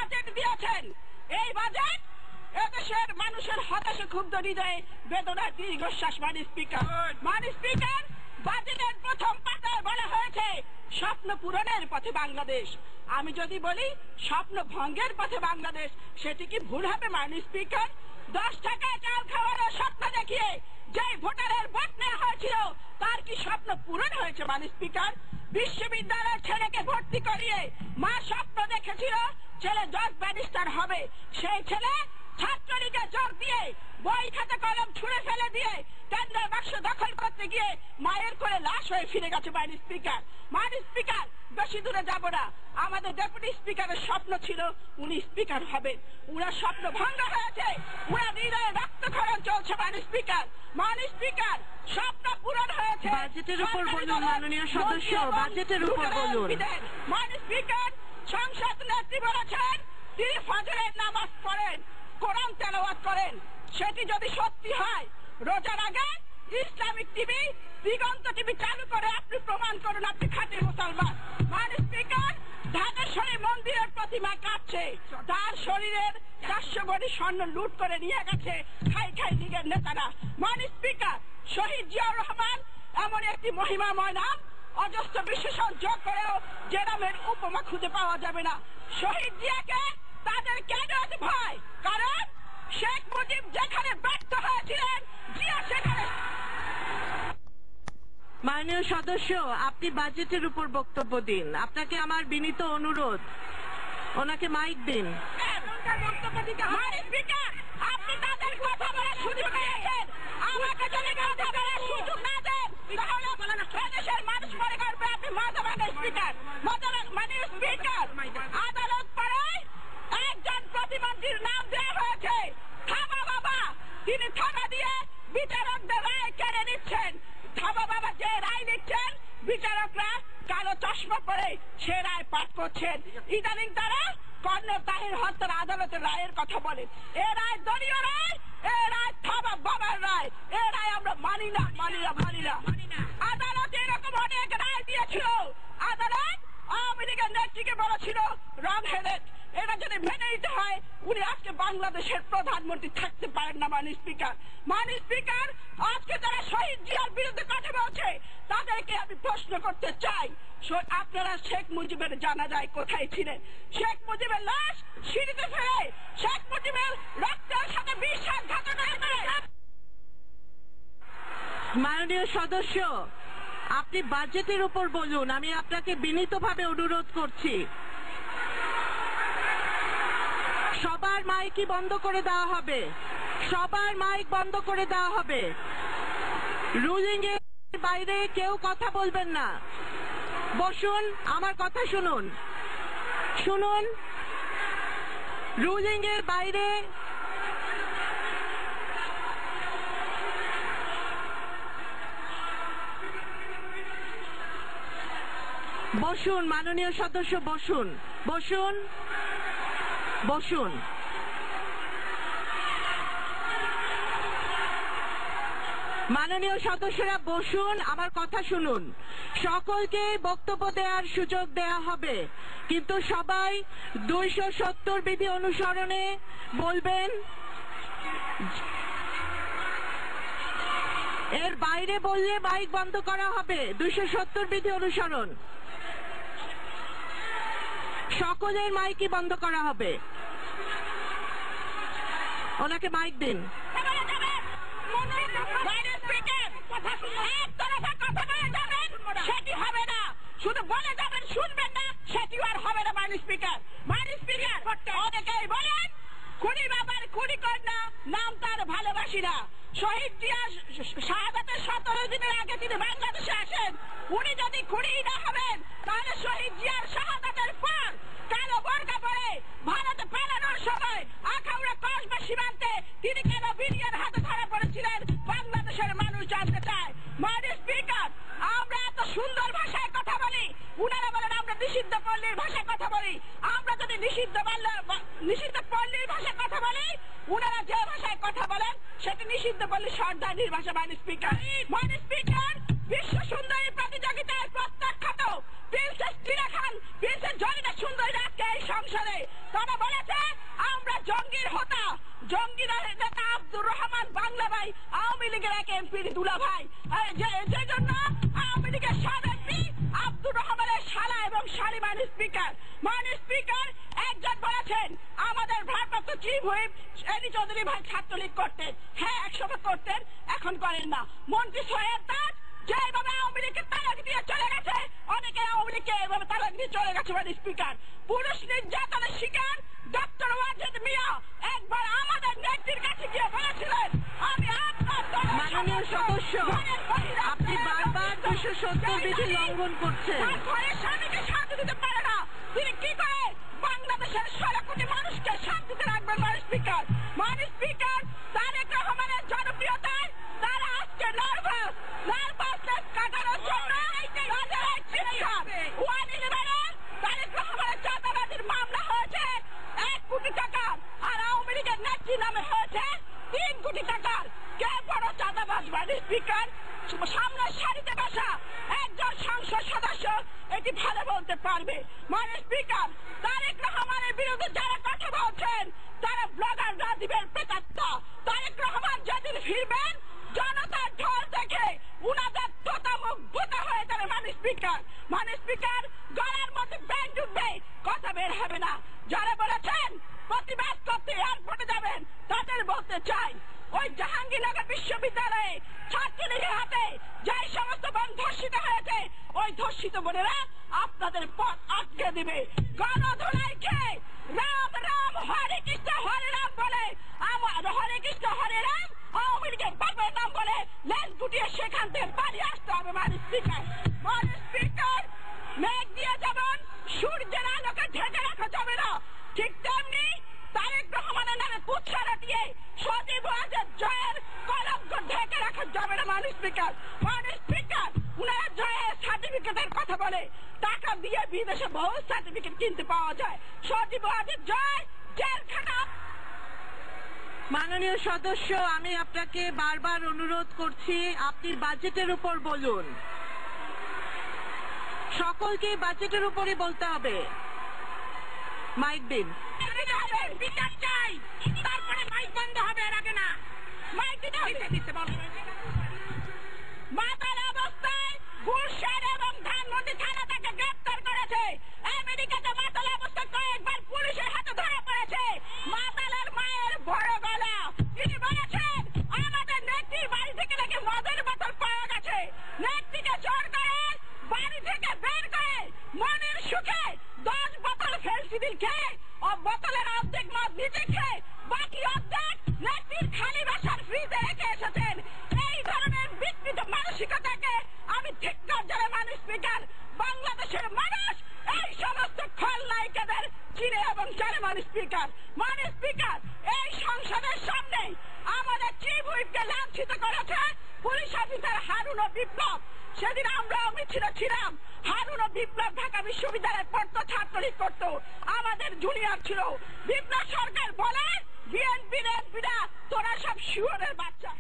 Budget দিয়েছেন। এই budget এদেশের মানুষের হতাশা ক্ষুব্ধ হৃদয়ে বেদনার দীর্ঘশ্বাস। মাননীয় স্পিকার, বাজেটের প্রথম পাতায় বলা হয়েছে স্বপ্ন পূরণের পথে বাংলাদেশ। আমি যদি বলি স্বপ্ন ভঙ্গের পথে বাংলাদেশ, সেটি কি ভুল হবে মাননীয় স্পিকার? 10 টাকায় চাল খাওয়ানোর স্বপ্ন দেখিয়ে যে ভোটারের ভোট নেওয়া হয়েছিল তার কি স্বপ্ন পূরণ হয়েছে মাননীয় স্পিকার? বিশ্ববিদ্যালয়ের ছেলেকে ভর্তি করিয়ে মা স্বপ্ন দেখেছিল ছেলে জজ ব্যারিস্টার হবে, সেই ছেলে ছাত্রলীগে যোগ দিয়ে বই খাতা কলম ছুঁড়ে ফেলে দিয়ে কেন্দ্রের বাক্স দখল করতে গিয়ে মায়ের কোলে লাশ হয়ে ফিরে গেছে মাননীয় স্পিকার। মাননীয় স্পিকার, বেশি দূরে যাব না, আমাদের ডেপুটি স্পিকারের স্বপ্ন ছিল উনি স্পিকার হবেন, উনার স্বপ্ন ভঙ্গ হয়েছে, উনার হৃদয়ে রক্তক্ষরণ চলছে মাননীয় স্পিকার। মাননীয় স্পিকার, স্বপ্ন পূরণ হয়েছে। বাজেটের উপর বলুন মাননীয় সদস্য, বাজেটের উপর বলুন। মাননীয় স্পিকার, সংসদ নেত্রী বলেছেন তিনি ফজরের নামাজ পড়েন, কোরআন তেলাওয়াত করেন। সেটি যদি সত্যি হয়, রোজার আগে ইসলামিক টিভি দিগন্ত টিভি চালু করে আপনি প্রমাণ করুন আপনি খাঁটি মুসলমান। মাননীয় স্পিকার, ঢাকেশ্বরী মন্দিরের প্রতিমা কাঁপছে, তার শরীরের 400 ভরি স্বর্ণ লুট করে নিয়ে গেছে খাই খাই লীগের নেতারা। মাননীয় স্পিকার, শহীদ জিয়াউর রহমান এমন একটি মহিমাময় নাম, অজস্র বিশেষণ যোগ করেও যে নামের উপমা খুঁজে পাওয়া যাবে না। শহীদ জিয়াকে তাদের কেন ভয়? কারণ শেখ মুজিব যেখানে ব্যর্থ হয়েছিলেন, জিয়া সেখানে। মাননীয় সদস্য, আপনি বাজেটের উপর বক্তব্য দিন। আপনাকে আমার বিনীত অনুরোধ, ওনাকে মাইক দিন। বক্তব্য দিতে হয়। স্পিকার, আপনি তাদের কথা বলার সুযোগ দিয়েছেন, আমাকে যদি কথা বলার সুযোগ না দেন তাহলে দেশের মানুষ মনে করবে আপনি মতবাদের স্পিকার। মাননীয় স্পিকার, আদালত পাড়ায় একজন প্রতিমন্ত্রীর নাম দেওয়া হয়েছে থাবা বাবা, তিনি থাবা দিয়ে বিচারকদের রায় কেড়ে নিচ্ছেন। থাবা বাবা যে রায় দিচ্ছেন, বিচারকরা কালো চশমা পরে সে রায় পাঠ করছেন। ইদানিং তারা কর্নেল তাহির হত্যার আদালতের রায়ের কথা বলেন। এ রায় দলীয় রায়, এ রায় থাবা বাবার রায়, এ রায় আমরা মানি না, মানি না, মানি না। আদালত এরকম অনেক রায় দিয়েছিল। আদালত আওয়ামী লীগের নেত্রীকে বলেছিল রং হেডেড, এটা যদি মেনে নিতে হয় উনি আজকে বাংলাদেশের প্রধানমন্ত্রী থাকতে পারেন না। মাননীয় স্পিকার, মাননীয় স্পিকার, আজকে যারা শহীদ জিয়ার বিরুদ্ধে কথা বলছে তাদেরকে আমি প্রশ্ন করতে চাই, আপনারা শেখ মুজিবের জানাজায় কোথায় ছিলেন? শেখ মুজিবের লাশ সিঁড়িতে ফেলে শেখ মুজিবের রক্তের সাথে বিশ্বাসঘাতকতা করে। মাননীয় সদস্য, আপনি বাজেটের উপর বলুন, আমি আপনাকে বিনীতভাবে অনুরোধ করছি। সবার মাইকই বন্ধ করে দেওয়া হবে, সবার মাইক বন্ধ করে দেওয়া হবে। রুলিং এর বাইরে কেউ কথা বলবেন না। বসুন, আমার কথা শুনুন, শুনুন। রুলিং এর বাইরে বসুন, মাননীয় সদস্য বসুন, বসুন, বসুন। মাননীয় সদস্যরা বসুন, আমার কথা শুনুন। সকলকে বক্তব্য দেওয়ার সুযোগ দেয়া হবে, কিন্তু সবাই 270 বিধি অনুসরণে বলবেন। এর বাইরে বললে মাইক বন্ধ করা হবে। 270 বিধি অনুসরণ, সকলের মাইকই বন্ধ করা হবে। ওনাকে মাইক দিন। সেটি হবে না, শুধু বলে যাবেন, শুনবেন না, সেটি আর হবে না। মাননীয় স্পিকার, মাননীয় স্পিকার, অনেকেই বলেন খুনি বাবার খুনি কন্যা, নাম তার ভালোবাসি না। শহীদ জিয়া শাহাদাতের 17 দিনের আগে তিনি বাংলাদেশে আসেন। উনি যদি খুনি না হবেন তাহলে শহীদ জিয়ার শাহাদাতের পর কালো বোরকা পরে ভারতে পালানোর সময় আখাউড়া কসবা সীমান্তে তিনি কেন বিডিআর হাতে ধরা পড়েছিলেন বাংলাদেশের মানুষ জানতে চায়। মাননীয় স্পিকার, আমরা এত সুন্দর ভাষায় কথা বলি, উনারা বলেন আমরা নিষিদ্ধ পল্লীর ভাষায় কথা বলি। আমরা যদি নিষিদ্ধ পল্লীর ভাষায় কথা বলি, উনারা যে ভাষায় কথা বলেন সেটি নিষিদ্ধ পল্লী সর্দানির ভাষা। মাননীয় স্পিকার, মাননীয় স্পিকার, বিশ্ব সুন্দরী প্রতিযোগিতায় প্রত্যাখ্যাত প্রিন্সেস টিনা খান, প্রিন্সেস জলিনা সুন্দর ছাত্রলীগ আজকে এই সংসদে তারা বলেছে আমরা জঙ্গির হোতা, জঙ্গি নেতা আব্দুর রহমান বাংলা ভাই আওয়ামী লীগের এক এমপির দুলা ভাই, যে জন্য আওয়ামী লীগের সাবেক এমপি আব্দুর রহমানের শালা এবং শালী মাননীয় স্পিকার একজন বলেছেন আমাদের ভারপ্রাপ্ত চিফ হুইপ এডি চৌধুরী ভাই ছাত্রলীগ করতেন। হ্যাঁ, একসময় করতেন, এখন করেন না। মন্ত্রী সোহেল তাজ যেভাবে আওয়ামী লীগকে তালাক দিয়ে চলে গেছে, অনেকে আওয়ামী লীগকে এভাবে তালাক দিয়ে চলে গেছে। মাননীয় স্পিকার, পুরুষ নির্যাতনের শিকার ডক্টর ওয়াজেদ মিয়া একবার আমাদের নেত্রীর কাছে গিয়ে বলেছিলেন আমি আপনার মাননীয় সদস্য, আপনি বারবার 270 বিধি লঙ্ঘন করছেন। ঘরের স্বামীকে শান্তি দিতে পারে না, তিনি কি করে বাংলাদেশের 16 কোটি মানুষকে শান্তিতে রাখবেন? মাননীয় স্পিকার, তারেক রহমানের জনপ্রিয়তায় তারা আজকে নার্ভাসনেস কাটানোর জন্য তারেক রহমানের চাঁদাবাজির মামলা হয়েছে 1 কোটি টাকা, আর আওয়ামী লীগের নেত্রী নামে হয়েছে 3 কোটি টাকার। কে বড় চাঁদাবাজ? মাননীয় স্পিকার, সামনের সারিতে বসা একজন সংসদ সদস্য এটি ভালো বলতে পারবে। মাননীয় স্পিকার, তারেক রহমানের বিরুদ্ধে যারা কথা বলছেন তারা ব্লগার রাজীবের প্রেতাত্মা। তারেক রহমান যেদিন ফিরবেন জনতার ঢল দেখে উনাদের তোতা মুখ ভোতা হয়ে যাবে। মাননীয় স্পিকার, গলার মধ্যে ব্যান্ড উঠবে, কথা বের হবে না। যারা বলেছেন প্রতিবাদ করতে এয়ারপোর্টে যাবেন তাদের বলতে চাই ওই জাহাঙ্গীরনগর বিশ্ববিদ্যালয়ে ছাত্রলীগের হাতে যে সমস্ত বোন ধর্ষিত হয়েছে, ওই ধর্ষিত বোনেরা আপনাদের পথ আটকে দিবে। গণধোলাই খেয়ে রাম রাম হরে কৃষ্ণ হরে রাম বলে, হরে কৃষ্ণ হরে রাম আওয়ামী লীগের বাপের নাম বলে লেজ গুটিয়ে সেখান থেকে পালিয়ে আসতে হবে। মাননীয় স্পিকার, মেঘ দিয়ে যেমন সূর্যের আলোকে ঢেকে রাখা যাবে না, ঠিক তেমনি তারেক রহমানের নামে কুৎসা দিয়ে সজীব ওয়াজেদ জয়ের কলঙ্ক ঢেকে রাখা যাবে না। মাননীয় স্পিকার, উনারা জয়ের সার্টিফিকেটের কথা বলে, টাকা দিয়ে বিদেশে বহু সার্টিফিকেট কিনতে পাওয়া যায়। সজীব ওয়াজেদ জয় জেলখানা। মাননীয় সদস্য, আমি আপনাকে বারবার অনুরোধ করছি আপনি বাজেটের উপর বলুন। সকলকে বাজেটের উপরই বলতে হবে। মাইক দিন। বিচার চাই, তারপরে মাইক বন্ধ হবে, এর আগে না। মাইক দিতে মাতাল অবস্থায় গুলশান এবং ধানমন্ডি থানা তাকে গ্রেপ্তার করেছে। আমেরিকাতে মাতাল অবস্থায় কয়েকবার পুলিশের হাতে ধরা পড়েছে। মাতালের মায়ের বড় গলা, তিনি বলেছেন আমাদের নেত্রীর বাড়ি থেকে নাকি মদের বোতল পাওয়া গেছে। নেত্রীকে জোর করে বাড়ি থেকে বের করে মনের সুখে 10 বোতল ফেলসিডিল খেয়ে বোতলের অর্ধেক মদ নিজে খেয়ে বাকি অর্ধেক নেত্রীর খালি বাসার ফ্রিজে রেখে এসেছেন। এই ধরনের বিকৃত মানসিকতাকে আমি ধিক্কার জানাই। মাননীয় স্পিকার, বাংলাদেশের মানুষ এই সমস্ত খলনায়িকাদের চিনে এবং জানে। মাননীয় স্পিকার, এই সংসদের সামনে আমাদের চিফ হুইপকে লাঞ্ছিত করেছে পুলিশ অফিসার হারুন ও বিপ্লব। সেদিন আমরাও মিছিলে ছিলাম। হারুন ও বিপ্লব ঢাকা বিশ্ববিদ্যালয়ে পড়তো, ছাত্রলীগ করতো, আমাদের জুনিয়র ছিল। বিপ্লব সরকার বলে বিএনপিরা তোরা সব শুয়োরের বাচ্চা।